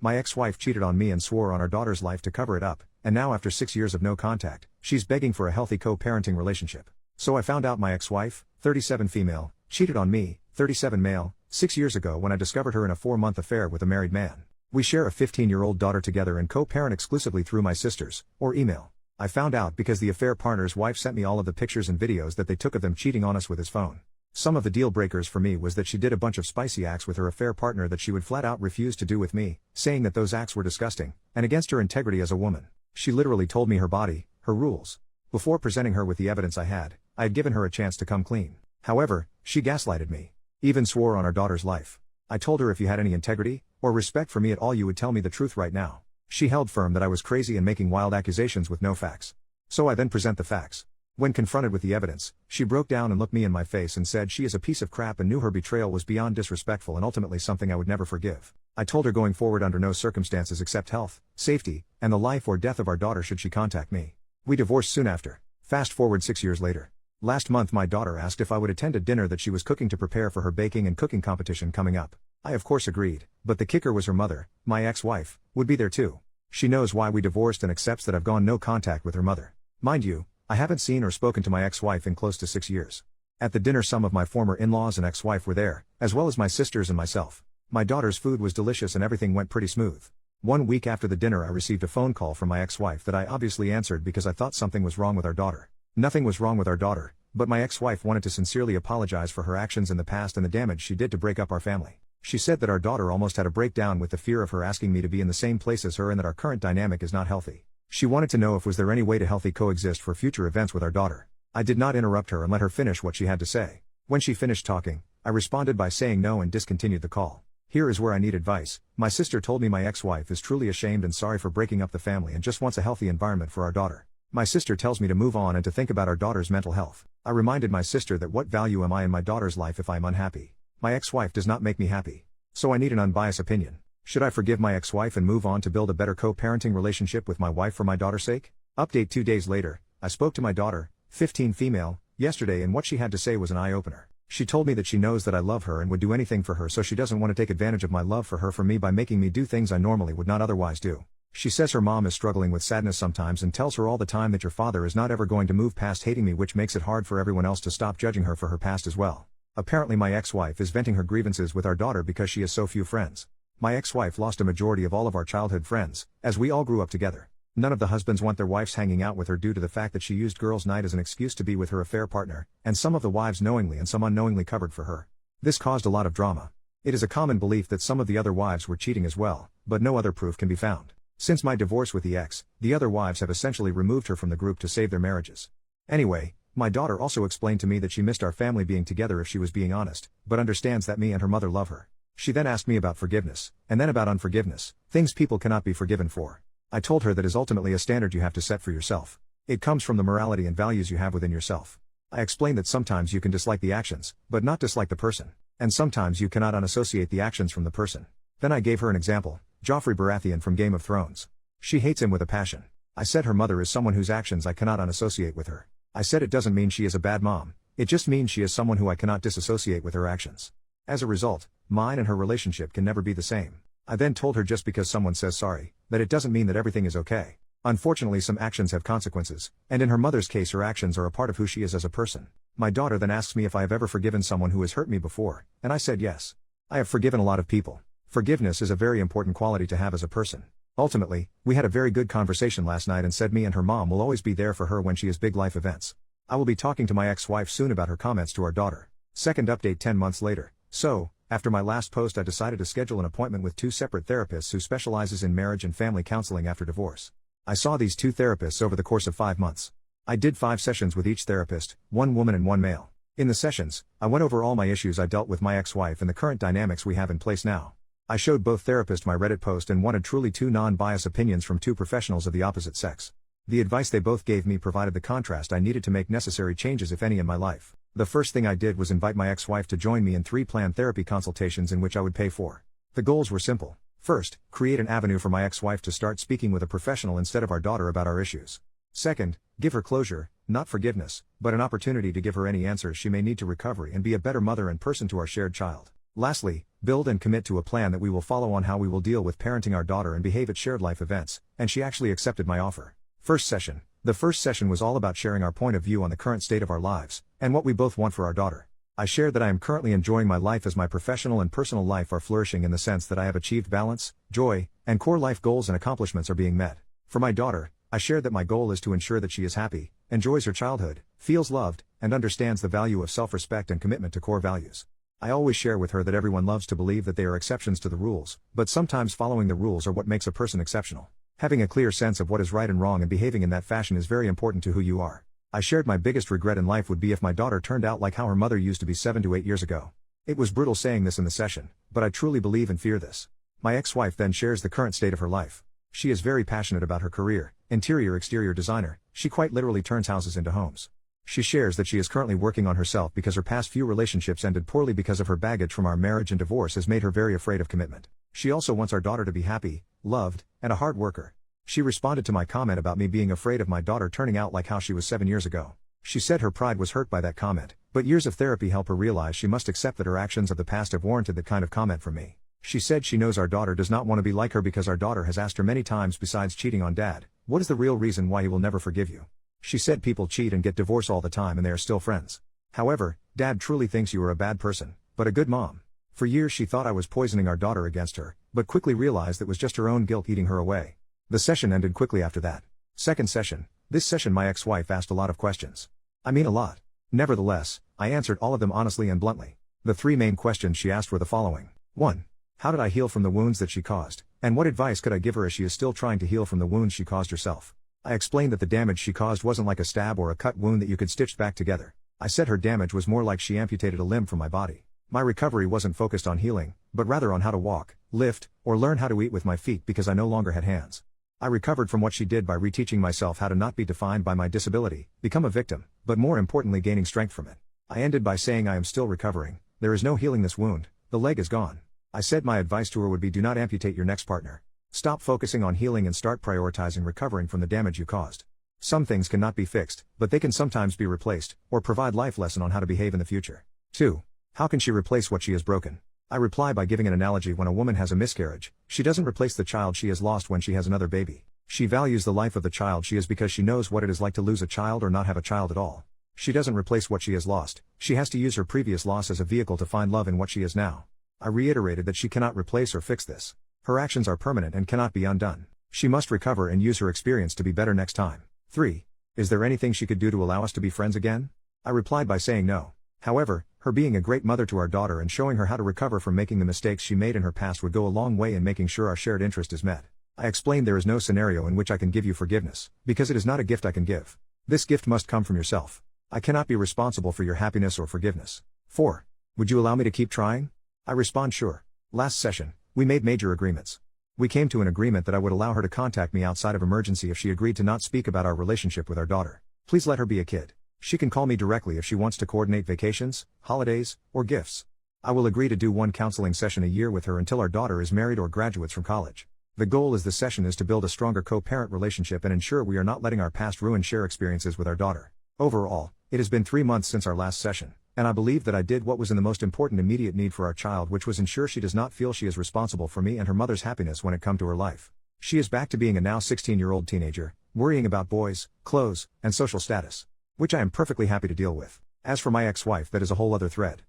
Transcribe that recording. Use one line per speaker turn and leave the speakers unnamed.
My ex-wife cheated on me and swore on our daughter's life to cover it up, and now after 6 years of no contact, she's begging for a healthy co-parenting relationship. So I found out my ex-wife, 37 female, cheated on me, 37 male, 6 years ago when I discovered her in a 4-month affair with a married man. We share a 15-year-old daughter together and co-parent exclusively through my sisters, or email. I found out because the affair partner's wife sent me all of the pictures and videos that they took of them cheating on us with his phone. Some of the deal breakers for me was that she did a bunch of spicy acts with her affair partner that she would flat out refuse to do with me, saying that those acts were disgusting, and against her integrity as a woman. She literally told me her body, her rules. Before presenting her with the evidence I had given her a chance to come clean. However, she gaslighted me. Even swore on our daughter's life. I told her if you had any integrity, or respect for me at all you would tell me the truth right now. She held firm that I was crazy and making wild accusations with no facts. So I then present the facts. When confronted with the evidence, she broke down and looked me in my face and said she is a piece of crap and knew her betrayal was beyond disrespectful and ultimately something I would never forgive. I told her going forward under no circumstances except health, safety, and the life or death of our daughter should she contact me. We divorced soon after. Fast forward 6 years later. Last month my daughter asked if I would attend a dinner that she was cooking to prepare for her baking and cooking competition coming up. I of course agreed, but the kicker was her mother, my ex-wife, would be there too. She knows why we divorced and accepts that I've gone no contact with her mother. Mind you, I haven't seen or spoken to my ex-wife in close to 6 years. At the dinner some of my former in-laws and ex-wife were there, as well as my sisters and myself. My daughter's food was delicious and everything went pretty smooth. 1 week after the dinner I received a phone call from my ex-wife that I obviously answered because I thought something was wrong with our daughter. Nothing was wrong with our daughter, but my ex-wife wanted to sincerely apologize for her actions in the past and the damage she did to break up our family. She said that our daughter almost had a breakdown with the fear of her asking me to be in the same place as her and that our current dynamic is not healthy. She wanted to know if was there any way to healthy coexist for future events with our daughter. I did not interrupt her and let her finish what she had to say. When she finished talking, I responded by saying no and discontinued the call. Here is where I need advice. My sister told me my ex-wife is truly ashamed and sorry for breaking up the family and just wants a healthy environment for our daughter. My sister tells me to move on and to think about our daughter's mental health. I reminded my sister that what value am I in my daughter's life if I am unhappy? My ex-wife does not make me happy. So I need an unbiased opinion. Should I forgive my ex-wife and move on to build a better co-parenting relationship with my wife for my daughter's sake? Update 2 days later, I spoke to my daughter, 15 female, yesterday and what she had to say was an eye-opener. She told me that she knows that I love her and would do anything for her so she doesn't want to take advantage of my love for her for me by making me do things I normally would not otherwise do. She says her mom is struggling with sadness sometimes and tells her all the time that your father is not ever going to move past hating me, which makes it hard for everyone else to stop judging her for her past as well. Apparently my ex-wife is venting her grievances with our daughter because she has so few friends. My ex-wife lost a majority of all of our childhood friends, as we all grew up together. None of the husbands want their wives hanging out with her due to the fact that she used girls' night as an excuse to be with her affair partner, and some of the wives knowingly and some unknowingly covered for her. This caused a lot of drama. It is a common belief that some of the other wives were cheating as well, but no other proof can be found. Since my divorce with the ex, the other wives have essentially removed her from the group to save their marriages. Anyway, my daughter also explained to me that she missed our family being together if she was being honest, but understands that me and her mother love her. She then asked me about forgiveness, and then about unforgiveness, things people cannot be forgiven for. I told her that is ultimately a standard you have to set for yourself. It comes from the morality and values you have within yourself. I explained that sometimes you can dislike the actions, but not dislike the person, and sometimes you cannot unassociate the actions from the person. Then I gave her an example. Joffrey Baratheon from Game of Thrones. She hates him with a passion. I said her mother is someone whose actions I cannot unassociate with her. I said it doesn't mean she is a bad mom, it just means she is someone who I cannot disassociate with her actions. As a result, mine and her relationship can never be the same. I then told her just because someone says sorry, that it doesn't mean that everything is okay. Unfortunately some actions have consequences, and in her mother's case her actions are a part of who she is as a person. My daughter then asks me if I have ever forgiven someone who has hurt me before, and I said yes. I have forgiven a lot of people. Forgiveness is a very important quality to have as a person. Ultimately, we had a very good conversation last night and said me and her mom will always be there for her when she has big life events. I will be talking to my ex-wife soon about her comments to our daughter. Second update 10 months later. So, after my last post I decided to schedule an appointment with 2 separate therapists who specializes in marriage and family counseling after divorce. I saw these 2 therapists over the course of 5 months. I did 5 sessions with each therapist, 1 woman and 1 male. In the sessions, I went over all my issues I dealt with my ex-wife and the current dynamics we have in place now. I showed both therapists my Reddit post and wanted truly 2 non-biased opinions from 2 professionals of the opposite sex. The advice they both gave me provided the contrast I needed to make necessary changes if any in my life. The first thing I did was invite my ex-wife to join me in 3 planned therapy consultations in which I would pay for. The goals were simple. First, create an avenue for my ex-wife to start speaking with a professional instead of our daughter about our issues. Second, give her closure, not forgiveness, but an opportunity to give her any answers she may need to recovery and be a better mother and person to our shared child. Lastly, build and commit to a plan that we will follow on how we will deal with parenting our daughter and behave at shared life events, and she actually accepted my offer. First session. The first session was all about sharing our point of view on the current state of our lives, and what we both want for our daughter. I shared that I am currently enjoying my life as my professional and personal life are flourishing in the sense that I have achieved balance, joy, and core life goals and accomplishments are being met. For my daughter, I shared that my goal is to ensure that she is happy, enjoys her childhood, feels loved, and understands the value of self-respect and commitment to core values. I always share with her that everyone loves to believe that they are exceptions to the rules, but sometimes following the rules are what makes a person exceptional. Having a clear sense of what is right and wrong and behaving in that fashion is very important to who you are. I shared my biggest regret in life would be if my daughter turned out like how her mother used to be 7 to 8 years ago. It was brutal saying this in the session, but I truly believe and fear this. My ex-wife then shares the current state of her life. She is very passionate about her career, interior-exterior designer. She quite literally turns houses into homes. She shares that she is currently working on herself because her past few relationships ended poorly because of her baggage from our marriage, and divorce has made her very afraid of commitment. She also wants our daughter to be happy, loved, and a hard worker. She responded to my comment about me being afraid of my daughter turning out like how she was 7 years ago. She said her pride was hurt by that comment, but years of therapy help her realize she must accept that her actions of the past have warranted that kind of comment from me. She said she knows our daughter does not want to be like her because our daughter has asked her many times, besides cheating on dad, what is the real reason why he will never forgive you? She said people cheat and get divorced all the time and they are still friends. However, dad truly thinks you are a bad person, but a good mom. For years she thought I was poisoning our daughter against her, but quickly realized that was just her own guilt eating her away. The session ended quickly after that. Second session. This session my ex-wife asked a lot of questions. I mean a lot. Nevertheless, I answered all of them honestly and bluntly. The 3 main questions she asked were the following. 1. How did I heal from the wounds that she caused, and what advice could I give her as she is still trying to heal from the wounds she caused herself? I explained that the damage she caused wasn't like a stab or a cut wound that you could stitch back together. I said her damage was more like she amputated a limb from my body. My recovery wasn't focused on healing, but rather on how to walk, lift, or learn how to eat with my feet because I no longer had hands. I recovered from what she did by reteaching myself how to not be defined by my disability, become a victim, but more importantly gaining strength from it. I ended by saying I am still recovering, there is no healing this wound, the leg is gone. I said my advice to her would be do not amputate your next partner. Stop focusing on healing and start prioritizing recovering from the damage you caused. Some things cannot be fixed, but they can sometimes be replaced, or provide life lesson on how to behave in the future. 2. How can she replace what she has broken? I reply by giving an analogy. When a woman has a miscarriage, she doesn't replace the child she has lost when she has another baby. She values the life of the child she is because she knows what it is like to lose a child or not have a child at all. She doesn't replace what she has lost, she has to use her previous loss as a vehicle to find love in what she is now. I reiterated that she cannot replace or fix this. Her actions are permanent and cannot be undone. She must recover and use her experience to be better next time. 3. Is there anything she could do to allow us to be friends again? I replied by saying no. However, her being a great mother to our daughter and showing her how to recover from making the mistakes she made in her past would go a long way in making sure our shared interest is met. I explained there is no scenario in which I can give you forgiveness, because it is not a gift I can give. This gift must come from yourself. I cannot be responsible for your happiness or forgiveness. 4. Would you allow me to keep trying? I respond sure. Last session, we made major agreements. We came to an agreement that I would allow her to contact me outside of emergency if she agreed to not speak about our relationship with our daughter. Please let her be a kid. She can call me directly if she wants to coordinate vacations, holidays, or gifts. I will agree to do 1 counseling session a year with her until our daughter is married or graduates from college. The goal is the session is to build a stronger co-parent relationship and ensure we are not letting our past ruin share experiences with our daughter. Overall, it has been 3 months since our last session, and I believe that I did what was in the most important immediate need for our child, which was ensure she does not feel she is responsible for me and her mother's happiness when it comes to her life. She is back to being a now 16-year-old teenager, worrying about boys, clothes, and social status, which I am perfectly happy to deal with. As for my ex-wife, that is a whole other thread.